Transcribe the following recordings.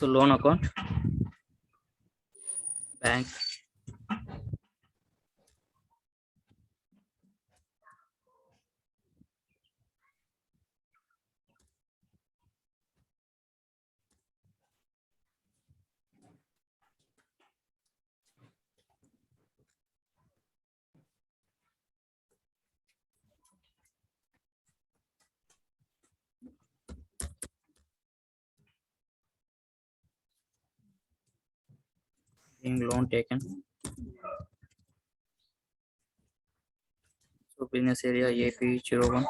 So loan account, bank, being loan taken. So business area AP01.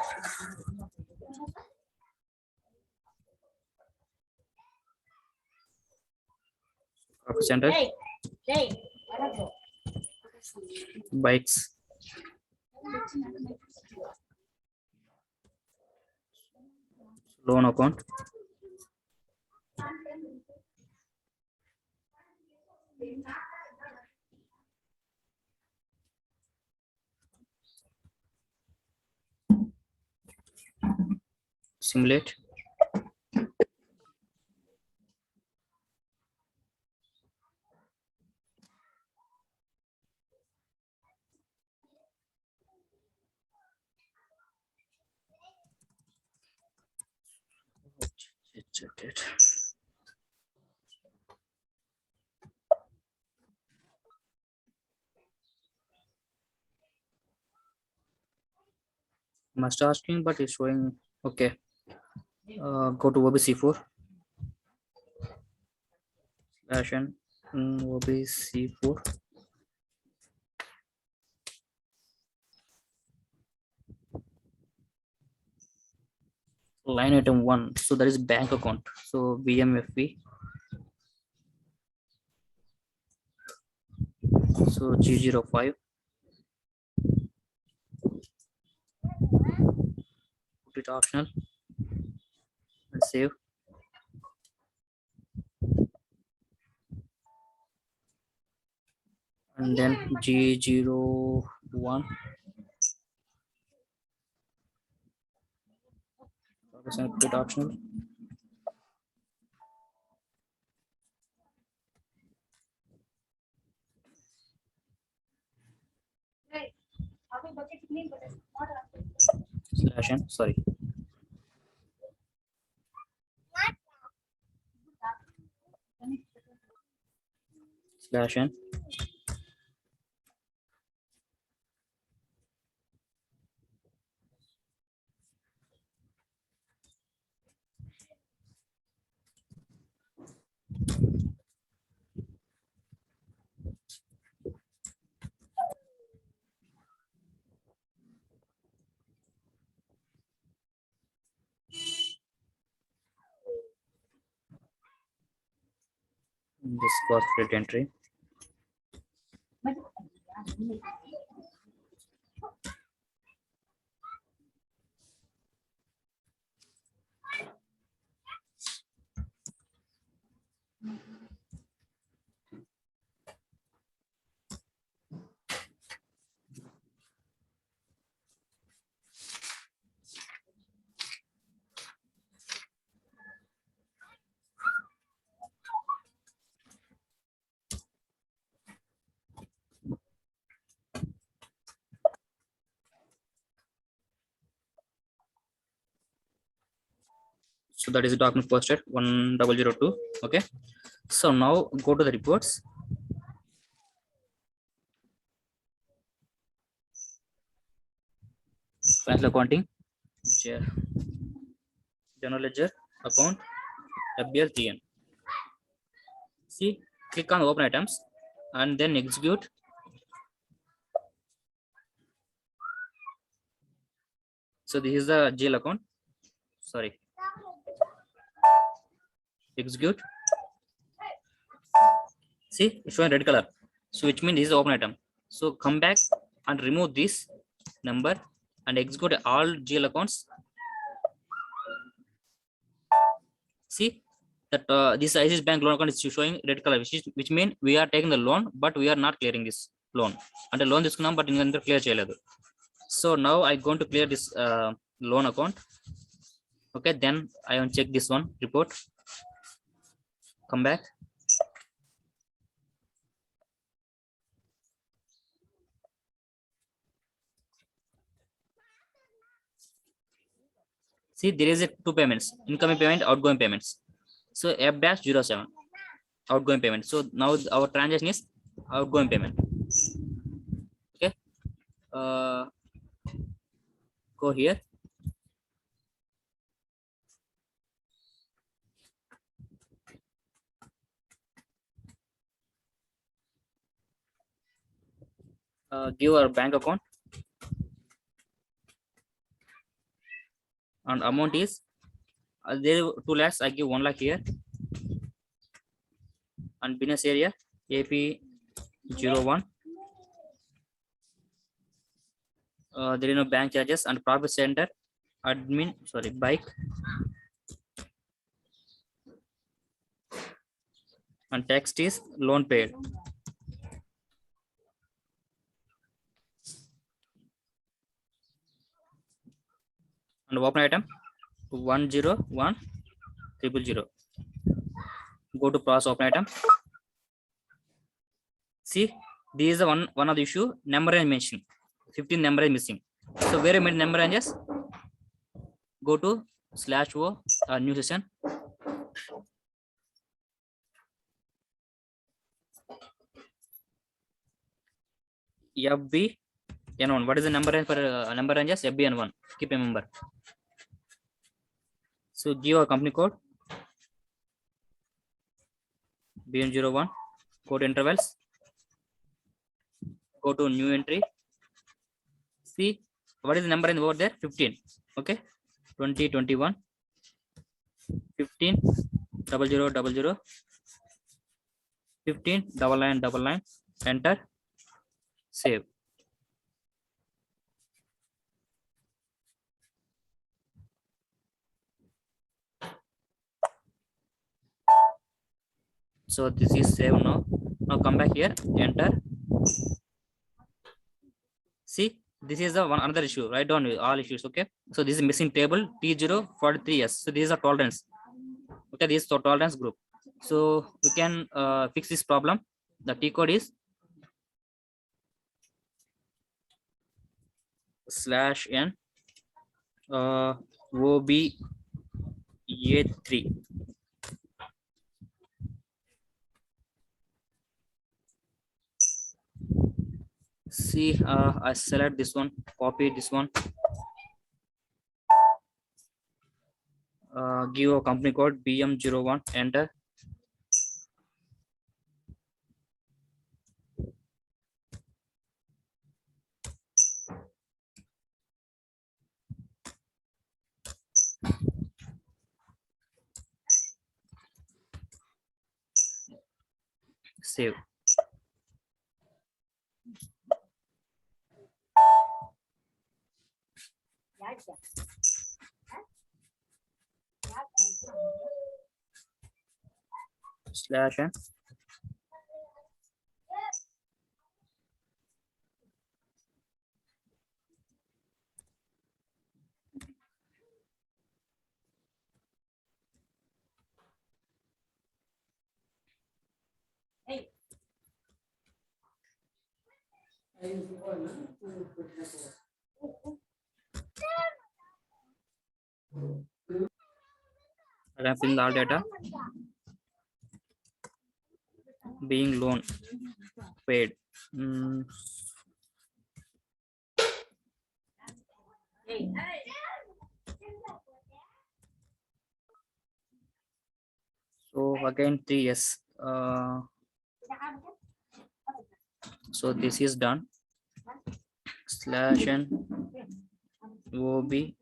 Profit center, bikes, loan account, simulate, check it. Must asking, but it's showing okay. Go to OBC4 slash n OBC4. Line item 1. So that is bank account. So BMFB. So G05. Put it optional and save. And then G01. Put it optional. Slash n, sorry. Slash n. This corporate entry. So that is the document posted 1002. Okay. So now go to the reports. Financial accounting, general ledger, account, FBL, See, click on open items and then execute. So this is the GL account. Sorry. Execute. See, it's showing red color. So which means this is the open item. So come back and remove this number and execute all GL accounts. See that this ICICI Bank loan account is showing red color, which means we are taking the loan, but we are not clearing this loan. And the loan this but in the clear cheyaledu. So now I'm going to clear this loan account. Okay, then I will check this one report. come back. See, there is a two payments, incoming payment, outgoing payments. So F dash 07, outgoing payment. So now our transaction is outgoing payment. Okay. Go here. Give our bank account. And amount is there 2 lakhs. I give 1 lakh here. And business area AP 01. There is no bank charges. And profit center admin, sorry, bike. And text is loan paid. And open item 101,000. Go to process open item. See, this is the one of the issue. Number is missing. 15 number is missing. So where I made number ranges? Go to /o new session. FB N1. What is the number range for number ranges? FB N1. Keep a member. So give a company code BN01. Code intervals. Go to new entry. See what is the number in over there? 15. Okay. 2021 15 0000 15 9999. Enter. Save. So this is save now. Now come back here. Enter. See, this is the one another issue. Write down all issues. Okay. So this is missing table T043S. So this is a tolerance. Okay, this is the tolerance group. So we can fix this problem. The T code is /n OBA3. See, I select this one, copy this one, give a company code BM01, enter. Save. /n wrapping all data. Being loan paid. So again 3S. So this is done. /n OB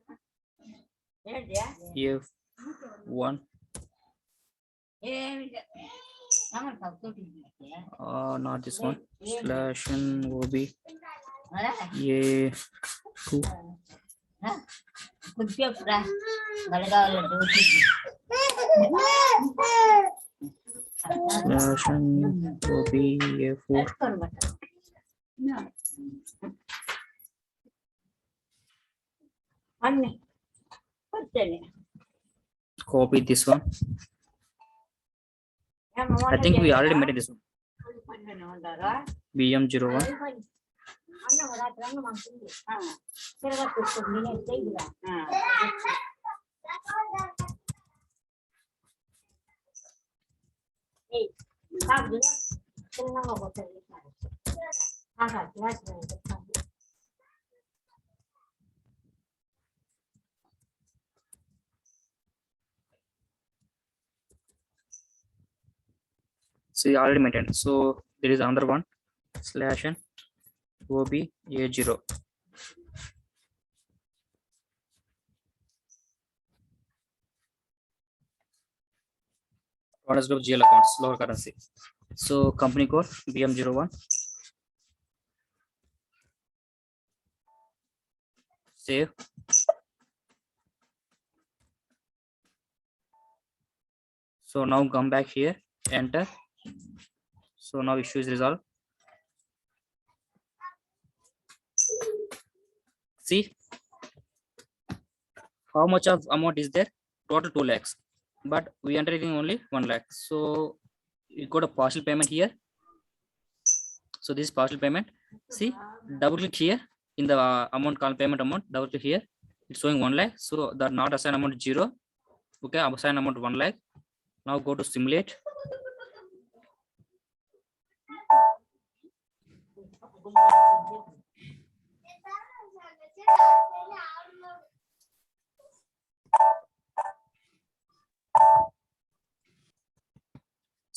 F1. Not this one. /n OB A2. /n OB A4. Copy this one. I think we already made this one. BM01. So you already maintained. So there is another one slash n OBA0. Orders group GL accounts, local currency. So company code BM01. Save. So now come back here, enter. So now issue is resolved. See how much of amount is there? Total 2 lakhs, but we entering only 1 lakh. So you got a partial payment here. So this partial payment. See, double click here in the amount called payment amount. Double click here. It's showing 1 lakh. So the not assigned amount 0. Okay, assigned amount 1 lakh. Now go to simulate.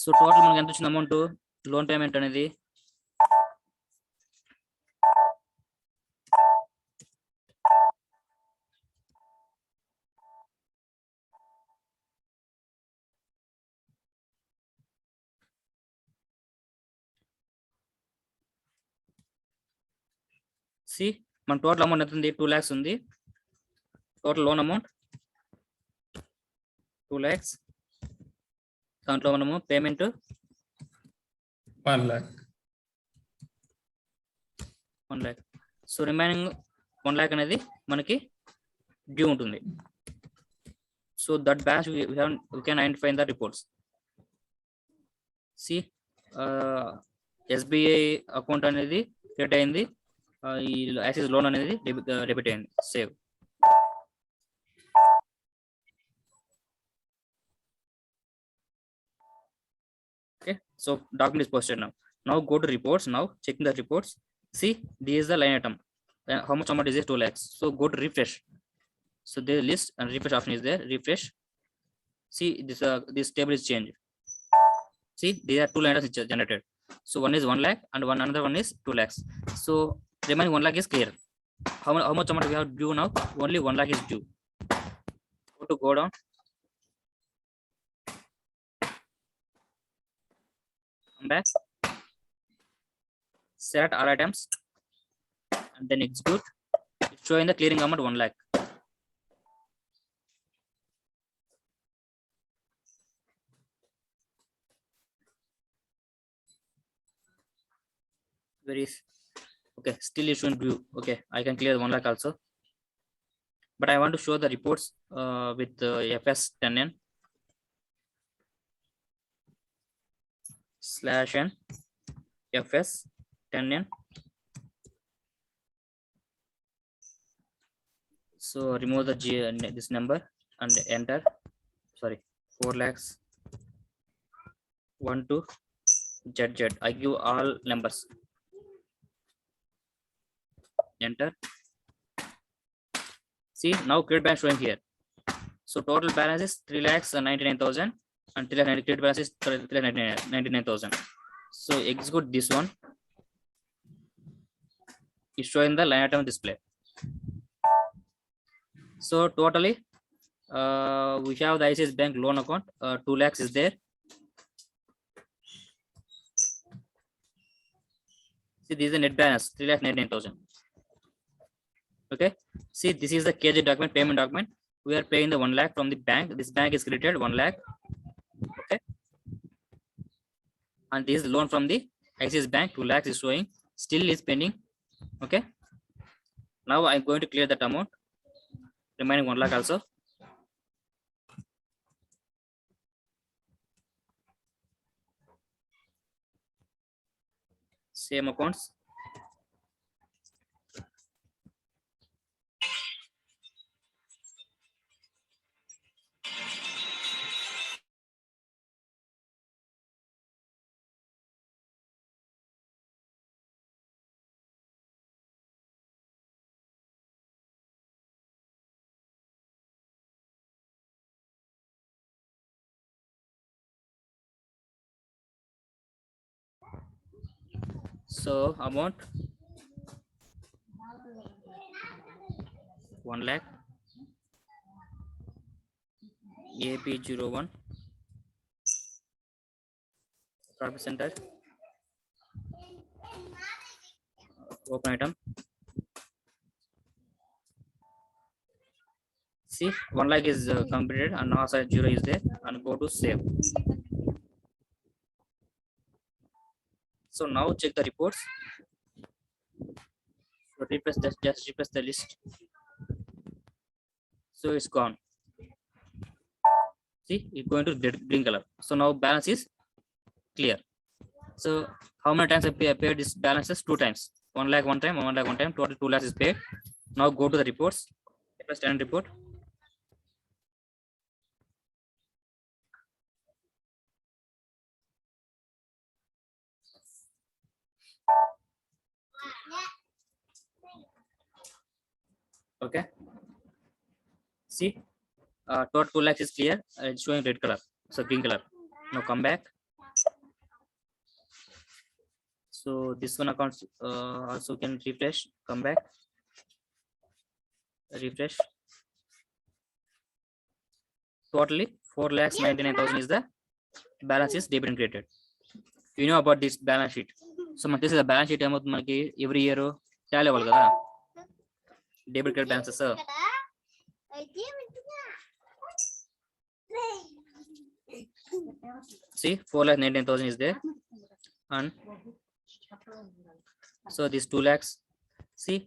So total మనకి ఎంత వచ్చిన amount loan payment అనేది C మన total amount ఎంత ఉంది 2 lakhs ఉంది total loan amount 2 lakhs దాంట్లో మనము payment 1 lakh. 1 lakh. So remaining 1 lakh అనేది మనకి డ్యూ ఉంటుంది. So that batch we can identify in the reports. See SBI account అనేది క్రెడిట్ అయింది, ఈ యాక్సిస్ లోన్ అనేది డెబిట్ అయింది. Save. Okay, so document is posted now. Now go to reports. Now checking the reports. See, this is the line item. How much amount is it? 2 lakhs. So go to refresh. So the list and refresh option is there. Refresh. See, this table is changed. See, there are 2 line items generated. So one is 1 lakh and another one is 2 lakhs. So remaining 1 lakh is clear. How much amount we have due now? Only 1 lakh is due. Go down. Come back. Select all items and then execute. It's showing the clearing amount 1 lakh. Where is? Okay, still it's showing due. Okay, I can clear 1 lakh also. But I want to show the reports with FS10N /n FS10N. So remove the this number and enter. Sorry, 4 lakhs 1 to ZZ. I give all numbers. Enter. See, now credit balance showing here. So total balance is 3,99,000 and 3,99,000 credit balance is 3,99,000. So execute this one. It's showing the line item display. So totally we have the ICICI Bank loan account. 2 lakhs is there. See, this is the net balance 3,99,000. Okay, see, this is the KJ document, payment document. We are paying the 1 lakh from the bank. This bank is credited 1 lakh. Okay, and this is the loan from the Axis Bank. 2 lakhs is showing, still is pending. Okay, now I'm going to clear that amount, remaining 1 lakh also. same accounts. So amount 1 lakh AP01 profit center open item. See 1 lakh is completed and now side 0 is there and go to save. So now check the reports. So refresh just refresh the list. So it's gone. See, it's going to green color. So now balance is clear. So how many times I paid this balances? 2 times. 1 lakh one time, 1 lakh one time. Total 2 lakhs is paid. Now go to the reports. Standard report. Okay. See, total 2 lakhs is clear. It's showing red color. So green color. Now come back. So this one accounts also can refresh. Come back. Refresh. Totally 4,99,000 is the balance is debit and credited. You know about this balance sheet. So this is the balance sheet amount every year tally అవ్వాలి కదా debit credit balances. See 4,99,000 is there and so this 2 lakhs. See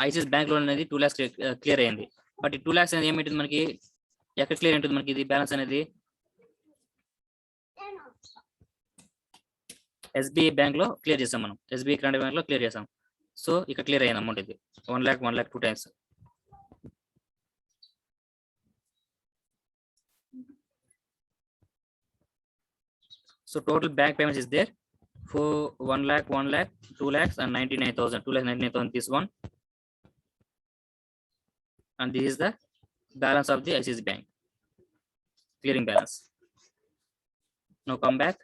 ICICI bank loan అనేది 2 lakhs clear అయ్యింది. But ఈ 2 lakhs అనేది ఏమిటి మనకి ఎక్కడ clear ఉంటుంది మనకి ఇది బ్యాలెన్స్ అనేది SBI బ్యాంక్ లో క్లియర్ చేసాం మనం. SBI కరెంట్ బ్యాంక్ లో క్లియర్ చేసాం. సో ఇక్కడ క్లియర్ అయ్యింది అమౌంట్ ఇది 1 lakh 2 times. So total bank payments is there for 1 lakh 2 lakhs and 99,000. 2,99,000 this one, and this is the balance of the ICICI bank clearing balance. Now come back,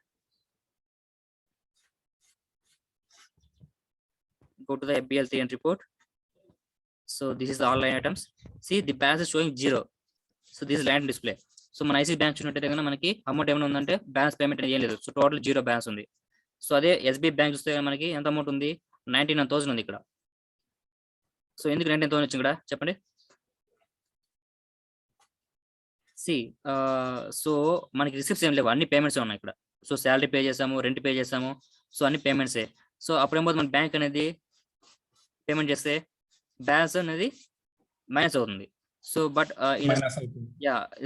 go to the FBL 3 entry report. So this is the all line items. See the balance is showing 0. So this is line display. So మన ICI bank చూసినట్టయితే కనుక మనకి amount ఏమైనా ఉందంటే balance payment ఏం లేదు. So total 0 balance ఉంది. So అదే SBI బ్యాంక్ చూస్తే మనకి ఎంత అమౌంట్ ఉంది 99,000 ఉంది ఇక్కడ. సో ఎందుకు 99,000 వచ్చింది ఇక్కడ చెప్పండి. సి సో మనకి రిసిప్ట్స్ ఏం లేవు, అన్ని పేమెంట్స్ ఉన్నాయి ఇక్కడ. సో శాలరీ పే చేసాము, రెంట్ పే చేసాము, సో అన్ని పేమెంట్సే. సో అప్పుడు ఏమవుతుంది మన బ్యాంక్ అనేది పేమెంట్ చేస్తే బ్యాలెన్స్ అనేది మైనస్ అవుతుంది. సో బట్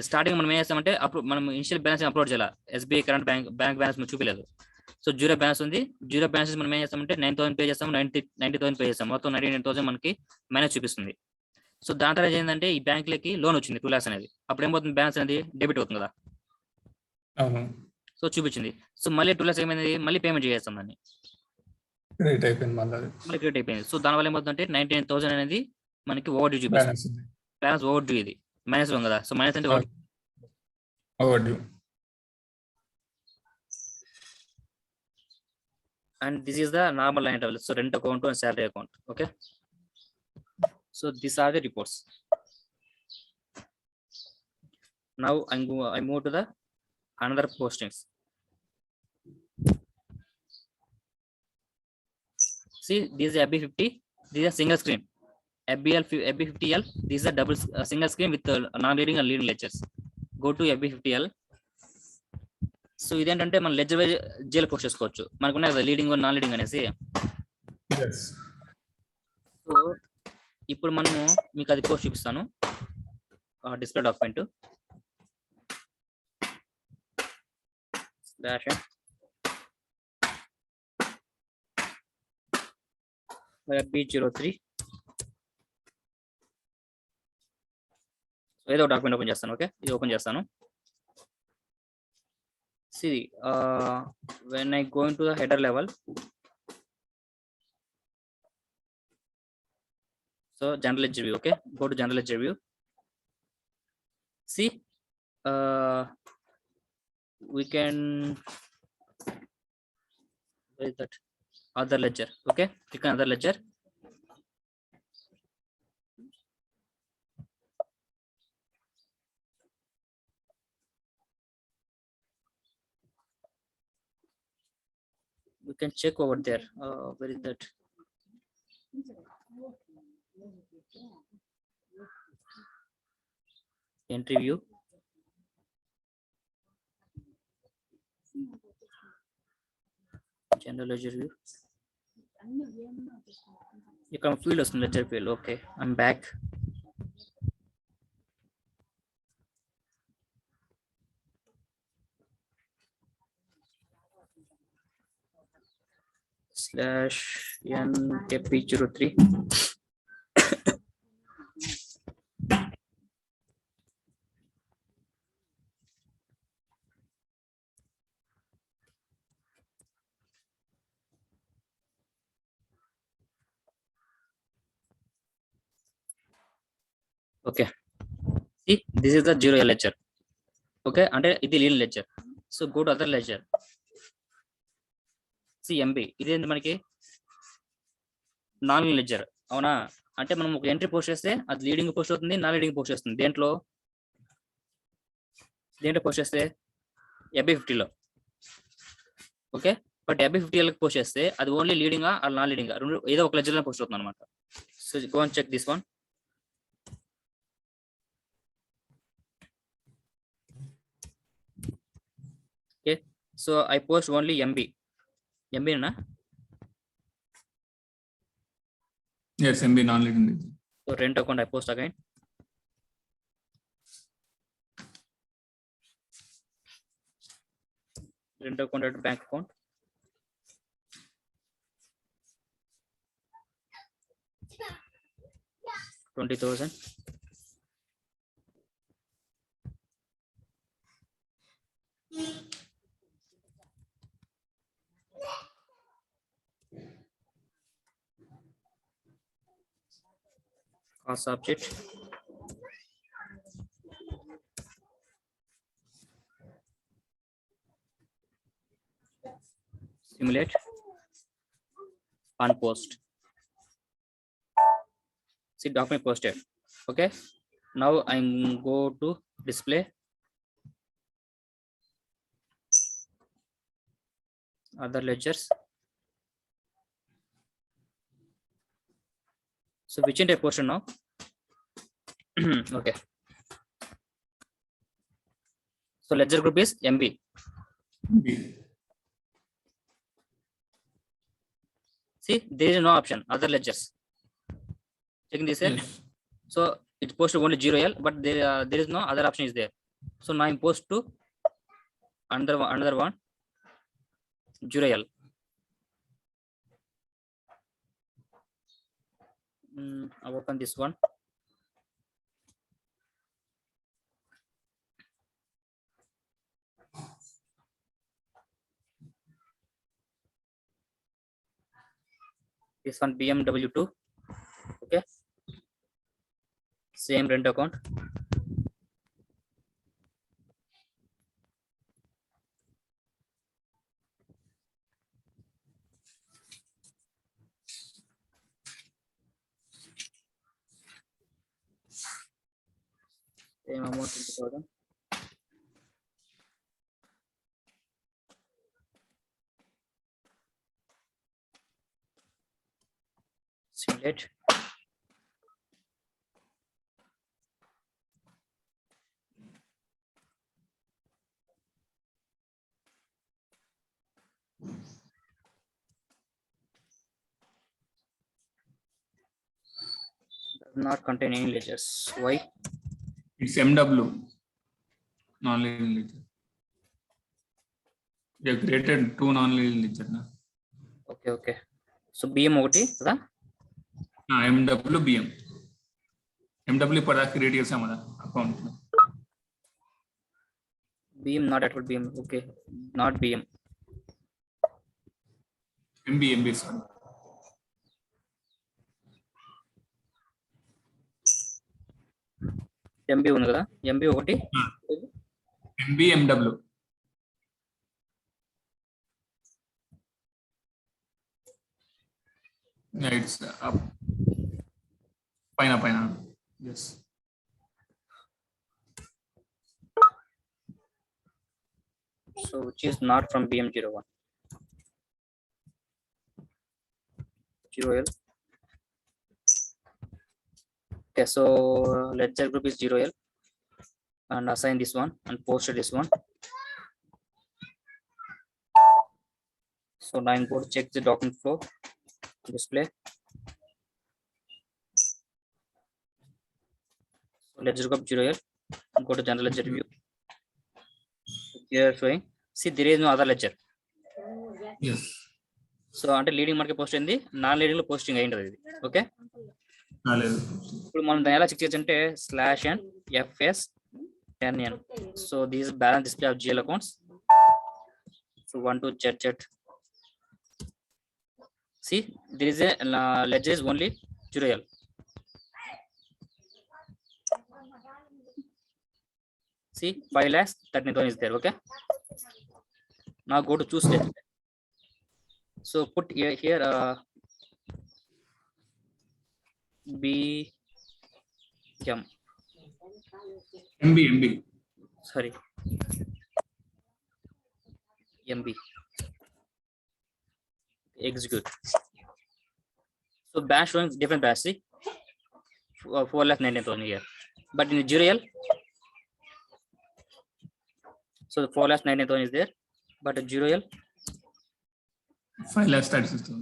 స్టార్టింగ్ మనం ఏం చేస్తామంటే అప్పుడు మనం ఇనిషియల్ బ్యాలెన్స్ అప్లోడ్ చేయాలి. SBI కరెంట్ బ్యాంక్ బ్యాలెన్స్ చూపించలేదు. సో 0 బ్యాలెన్స్ ఉంది. 0 బ్యాలెన్స్ మనం ఏం చేస్తామంటే 9,000 పే చేస్తాము, 90,000 పే చేస్తాం, మొత్తం 99,000 మనకి మైనస్ చూపిస్తుంది. సో దాని తర్వాత ఏంటంటే ఈ బ్యాంకులకి లోన్ వచ్చింది 2 lakhs అనేది. అప్పుడు ఏమవుతుంది బ్యాలెన్స్ అనేది డెబిట్ అవుతుంది కదా. సో చూపించింది. సో మళ్ళీ 2 lakhs ఏమైంది మళ్ళీ పేమెంట్ చేస్తాం దాన్ని మళ్ళీ క్రియేట్ అయిపోయింది. సో దానివల్ల ఏమవుతుందంటే 99,000 అనేది మనకి ఓవర్ డ్యూ చూపిస్తుంది. బ్యాలెన్స్ ఓవర్ డ్యూ ఇది మైనస్ ఉంది కదా. సో మైనస్ అంటే over due. And this is the normal line item. So rent account and salary account. Okay. So these are the reports. Now I move to the another postings. See, this is FB50. This is a single screen. FB50L. This is a double single screen with non-leading and leading ledgers. Go to FB50L. So ఇదేంటంటే మనం ledger wise jail post చేసుకోవచ్చు. మనకు ఉన్నాయి కదా leading non leading అనేసి. So ఇప్పుడు మనము మీకు అది పోస్ట్ చూపిస్తాను. డిస్ప్లే డాక్యుమెంట్ B03 ఏదో డాక్యుమెంట్ ఓపెన్ చేస్తాను. ఓకే, ఇది ఓపెన్ చేస్తాను. See, when I go into the header level, so general ledger view. Okay, go to general ledger view. See, we can, where is that, other ledger. Okay, click on other ledger. We can check over there. Where is that? Entry view. General ledger view. You can field us in ledger field. Okay, I'm back. /nkp03. Okay, see, this is the 0L ledger. Okay, అంటే ఇది lean ledger. So go to other ledger. CMB ఇదేంటి మనకి non ledger, అవునా? అంటే మనం ఒక entry post చేస్తే అది లీడింగ్ పోస్ట్ అవుతుంది, నాన్ లీడింగ్ పోస్ట్ చేస్తుంది. దేంట్లో పోస్ట్ చేస్తే FB50లో. ఓకే, బట్ FB50 పోస్ట్ చేస్తే అది ఓన్లీ లీడింగా అది నాన్ లీడింగ్ రెండు ఏదో ఒక లెడ్జర్లో పోస్ట్ అవుతుంది అనమాట. So go and check this one. Okay, so I post only MB na. Yes, MB non-leading. So rent account I post again. Rent account at bank account. $20,000. Cost subject. Simulate. Unpost. See, document posted. Okay, now I'm go to display. Other ledgers. So which entire portion now? Okay, so ledger group is MB. See, there is no option other ledgers. Checking this here. Yes. So it's posted only 0L, but there is no other option is there. So now I'm post to another one 0L. I'll open this one. This one BMW2. Okay, same rent account. Same amount 20,000. Simulate. Does not contain any ledgers. Why? It's MW, non-leading ledger. You created two non-leading ledger. Okay. So BM ఒకటి కదా. MW BM. MW पर create किया हमारा account में. BM, not at all BM. Okay, not BM. MB sorry. MB ఉంది కదా, MB ఒకటి. MB MW. Yeah, it's up. Pine. Yes. So which is not from BM01. 0L. Okay, so ledger group is 0L and assign this one and post this one. So now I'm going to check the document flow display. So ledger group 0L. Go to general ledger view. Here showing. See, there is no other ledger. Yes. So అంటే leading మనకి post అయింది, non leading లో posting అయింది ఇది. Okay, ఇప్పుడు మనం దాన్ని ఎలా చెక్ చేయొచ్చు అంటే /FS10N. So this balance display of GL accounts. So 1 to Z. See, there is a ledger is only 0L. See, 5,13,000 is there. Okay, now go to choose ledger. So put here BM. MB. Sorry, MB. Execute. So bash showing different bash. See, 4,19,000 here, but in 0L, so 4,19,000 is there, but 0L 5,36,000.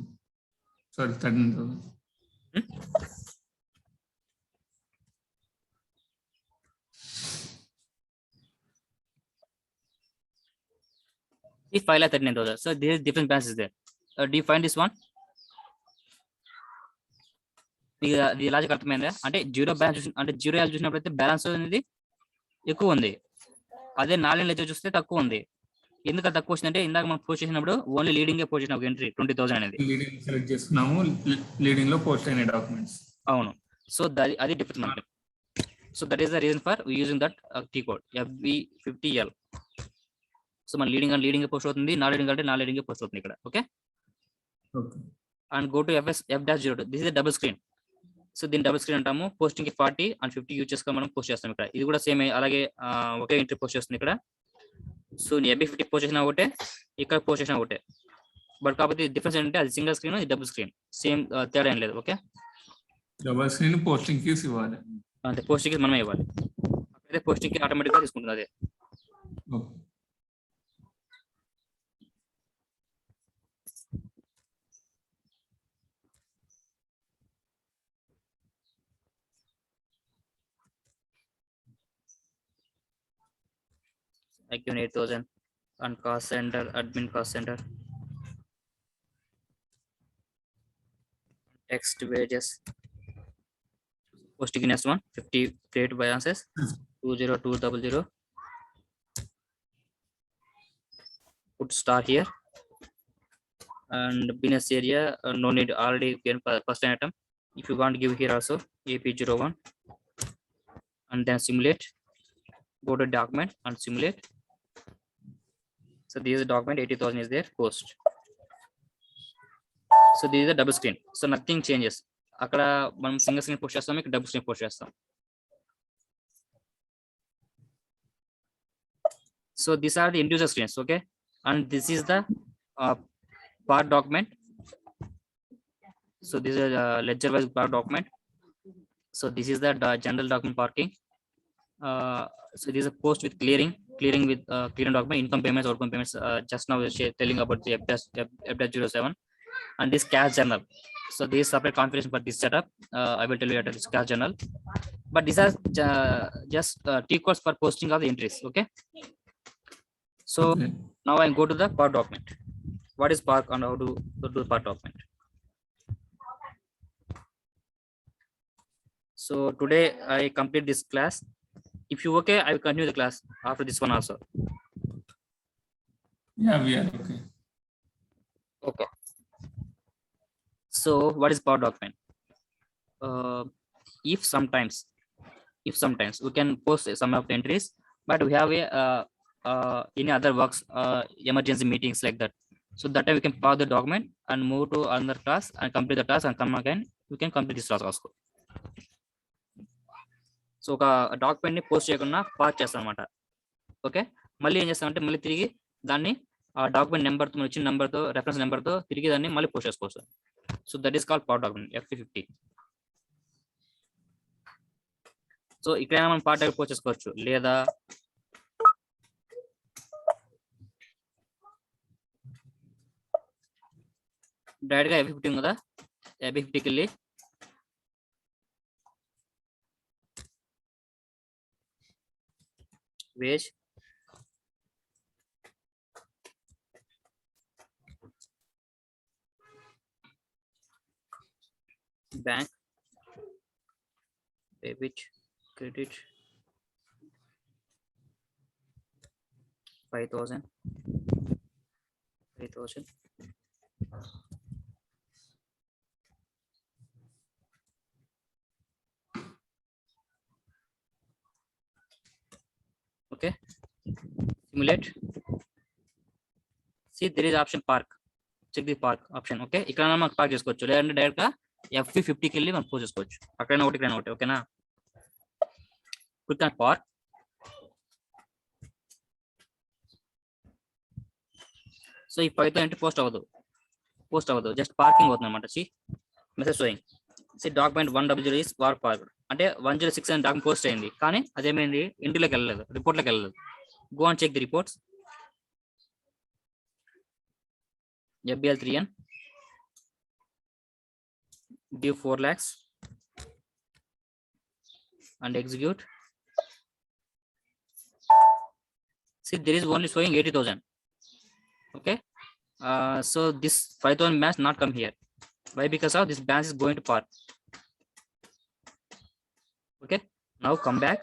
Sorry, 13,000. See, 5,39,000. So there is different balances there. Do you find this one? The logic అర్థమైందా? అంటే 0 balance అంటే 0L చూసినప్పుడైతే balance అనేది ఎక్కువ ఉంది, అదే నాలుగు ledger చూస్తే తక్కువ ఉంది. ఎందుకు తక్కువ వచ్చిందంటే ఇందాక మనం పోస్ట్ చేసినప్పుడు ఓన్లీ లీడింగ్ పోస్ట్ చేసిన ఒక ఎంట్రీ 20,000 అనేది లీడింగ్ సెలెక్ట్ చేసుకున్నాము, లీడింగ్ లో పోస్ట్ అయిన డాక్యుమెంట్స్. అవును, సో అది డిఫరెన్స్ మనకి. So that is the reason for using that key code FB50L. So మన లీడింగ్ పోస్ట్ అవుతుంది, నా లీడింగ్ అంటే నా లీడింగ్ పోస్ట్ అవుతుంది ఇక్కడ. Okay, and go to F-0. This is double screen. So దీన్ని డబుల్ స్క్రీన్ అంటాము. పోస్టింగ్ కి 40 and 50 యూజ్ చేసుకొని మనం పోస్ట్ చేస్తాం ఇక్కడ. ఇది కూడా సేమ్ అలాగే ఒకే ఎంట్రీ పోస్ట్ చేస్తుంది ఇక్కడ. సో నీ FB50 పోస్ట్ చేసిన ఒకటే, ఇక్కడ పోస్ట్ చేసిన ఒకటే, బట్ కాకపోతే డిఫరెన్స్ ఏంటంటే అది సింగిల్ స్క్రీన్, ఇది డబుల్ స్క్రీన్. సేమ్ తేడా ఏం లేదు. Okay, double screen posting keys ఇవ్వాలి, అంటే పోస్టింగ్ కీస్ మనమే ఇవ్వాలి. అక్కడైతే పోస్టింగ్ కి ఆటోమేటిక్ గా తీసుకుంటుంది అదే. IQ 8,000 and cost center, admin cost center, text wages, posting next one 50 create balances 20200. Put star here and business area no need, already given first item. If you want to give here also AP01 and then simulate. Go to document and simulate. So this is a document 80,000 is there, post. So this is a double screen, so nothing changes. అక్కడ మనం single screen post చేస్తాం, ఇక్కడ double screen post చేస్తాం. So these are the individual screens. Okay, and this is the part document. So this is a ledger wise part document. So this is the general document parking. So this is a post with clearing with clearing document, income payments, outcome payments. Just now telling about the F-07 and this cash journal. So this is separate configuration for this setup. I will tell you at this cash journal, but these are just T codes for posting of the entries. Okay, so now I go to the part document. What is part and how to do part document? So today I complete this class. If you okay, I will continue the class after this one also. Yeah, we are okay. Okay. So what is Power Document? Uh, if sometimes we can post some of the entries, but we have a any other works, emergency meetings like that. So that time we can pause the document and move to another class and complete the task and come again. We can complete this task also. So ఒక document ని post చేయకుండా pass చేస్తాం అనమాట. Okay, మళ్ళీ ఏం చేస్తామంటే మళ్ళీ తిరిగి దాన్ని ఆ డాక్యుమెంట్ నెంబర్ తో ఇచ్చిన నెంబర్ తో రెఫరెన్స్ నెంబర్ తో తిరిగి దాన్ని మళ్ళీ పోస్ట్ చేసుకోవచ్చు. So that is called power document FP50. So ఇక్కడైనా మనం పార్ట్ పోస్ట్ చేసుకోవచ్చు, లేదా డైరెక్ట్ గా FP50 కదా, FP50కి వెళ్ళి wage bank debit credit 5,000. Okay, simulate. See, there is option park. Check the park option. Okay, ఇక్కడ మనం పార్క్ చేసుకోవచ్చు, లేదంటే డైరెక్ట్ గా FP50కి వెళ్ళి మనం పోస్ట్ చేసుకోవచ్చు. అక్కడైనా ఒకటి ఇక్కడైనా ఒకటి. ఓకేనా? Click on park. సో ఈ 5,000 అంటే పోస్ట్ అవ్వదు, జస్ట్ పార్కింగ్ అవుతుంది అనమాట. See message showing. See document 100 is వార్ పార్క్ అంటే 106 అనే డాక్యుమెంట్ పోస్ట్ అయింది, కానీ అదేమైంది ఇంటిలోకి వెళ్ళలేదు, రిపోర్ట్లోకి వెళ్ళలేదు. Go and check the reports. FBL3N due 4 lakhs and execute. See, there is only showing 80,000. Okay, so this 5,000 balance not come here. Why? Because of this balance is going to par. Okay, now come back.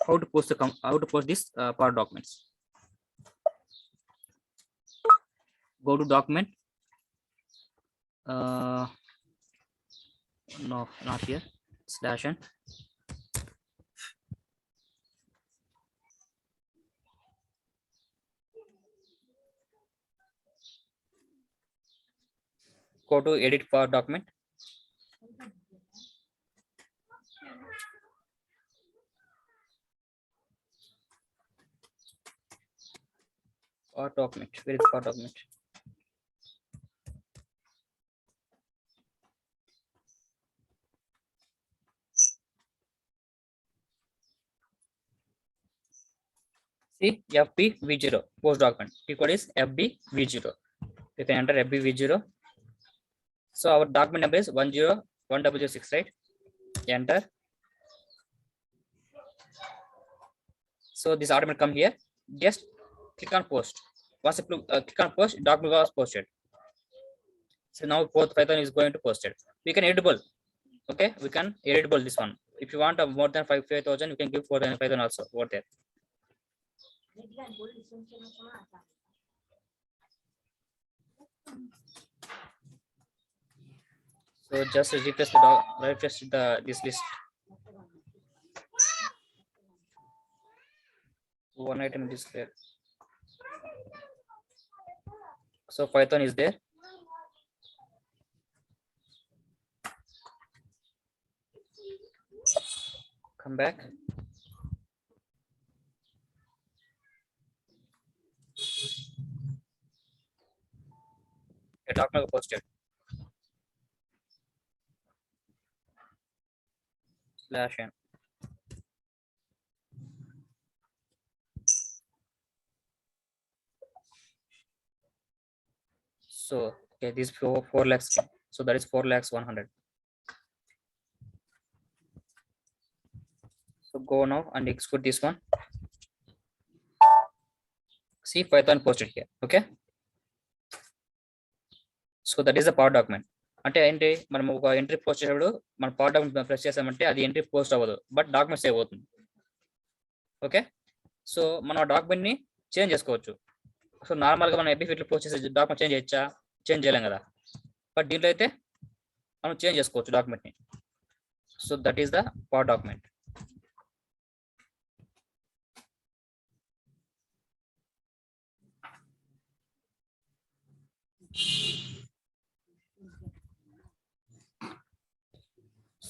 How to post this par documents? Go to document. No, not here. /n. Go to edit for document. Or document. Where is for document? See, FBV0 post document. The code is FBV0. You can enter FBV0. So our document number is 10106, right? Enter. So this automatic come here. Just click on post. Once you click on post, document was posted. So now both Python is going to post it. We can editable. Okay, we can editable this one. If you want more than 5,000, you can give for Python also over there. So just refresh this list. One item display. So Python is there. Come back. A document posted. /n. So okay, this 4 lakhs. So that is 4,100,000. So go now and execute this one. See, Python posted here. Okay. So that is the Power document. అంటే ఏంటి, మనం ఒక entry post చేసేటప్పుడు మన part document press చేసామంటే అది entry post అవ్వదు, but document save అవుతుంది. ఓకే, సో మనం ఆ డాక్యుమెంట్ ని చేంజ్ చేసుకోవచ్చు. సో నార్మల్ గా మనం ఎబీ ఫిట్ పోస్ట్ చేసే డాక్యుమెంట్ చేంజ్ చేయొచ్చా? చేంజ్ చేయలేం కదా, బట్ దీంట్లో అయితే మనం చేంజ్ చేసుకోవచ్చు డాక్యుమెంట్ ని. So that is the part document.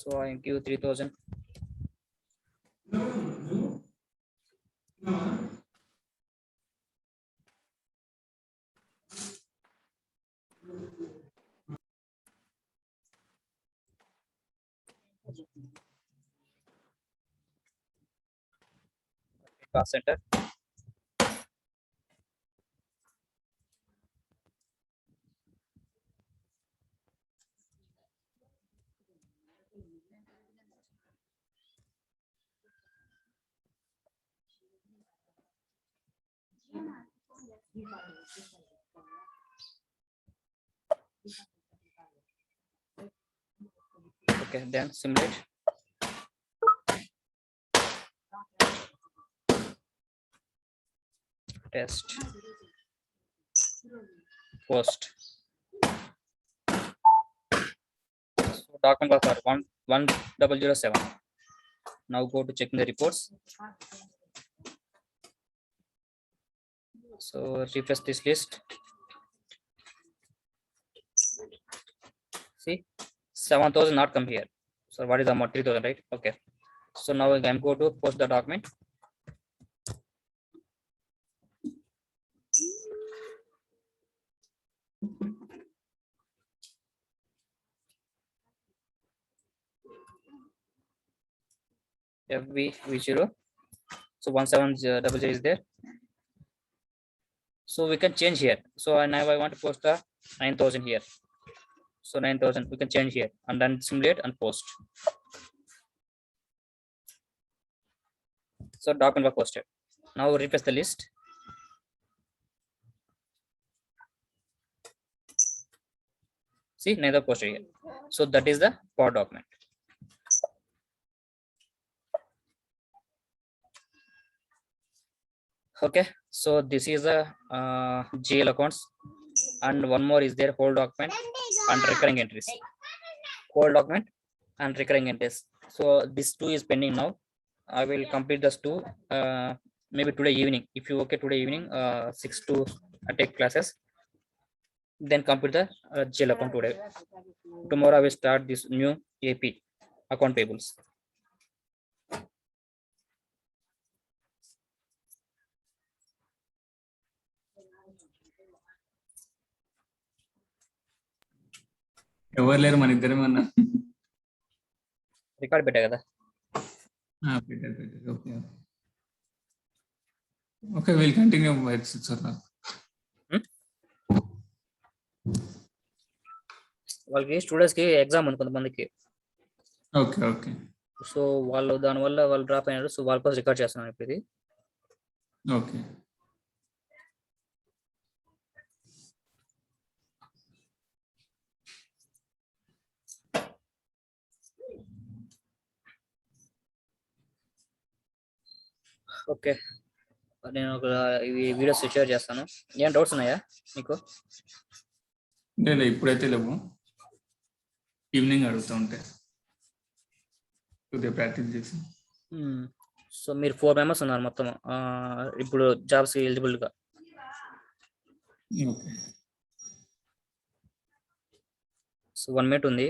So I give 3000. Cost center. Okay, then simulate. Test. Post. So document was for 1007. Now go to checking the reports. So refresh this list. See, 7,000 not come here. So what is the amount? 3,000, right? Okay. So now I can go to post the document. FV0. So 1700 is there. So we can change here. So now I want to post the 9,000 here. So 9,000 we can change here and then simulate and post. So document was posted. Now refresh the list. See, neither posted here. So that is the POR document. Okay, so this is a GL accounts, and one more is there, whole document and recurring entries. Whole document and recurring entries. So this two is pending now. I will complete this two maybe today evening. If you okay today evening 6 to take classes, then complete the GL account today. Tomorrow I will start this new AP account payables. ఎవరు లేరు మన ఇద్దరం అన్న. Record పెట్టా కదా. పెట్టారు. Okay okay, will continue sir. వాళ్ళకి students కి ఎగ్జామ్ ఉంది కొంతమందికి. Okay okay. సో వాళ్ళు దానివల్ల వాళ్ళు డ్రాప్ అయినారు. సో వాళ్ళ కోసం రికార్డ్ చేస్తున్నాను ఇప్పుడు ఇది. ఓకే. ఓకే, నేను ఒక ఇవి వీడియోస్ షేర్ చేస్తాను. ఏం డౌట్స్ ఉన్నాయా మీకు? లేదు, ఇప్పుడైతే లేవు. ఈవినింగ్ అడుగుతూ ఉంటే కొద్దిగా ప్రాక్టీస్ చేసి. సో మీరు 4 మెంబర్స్ ఉన్నారు మొత్తం ఇప్పుడు జాబ్స్ ఎలిజిబుల్ గా. ఓకే. సో 1 మినిట్ ఉంది.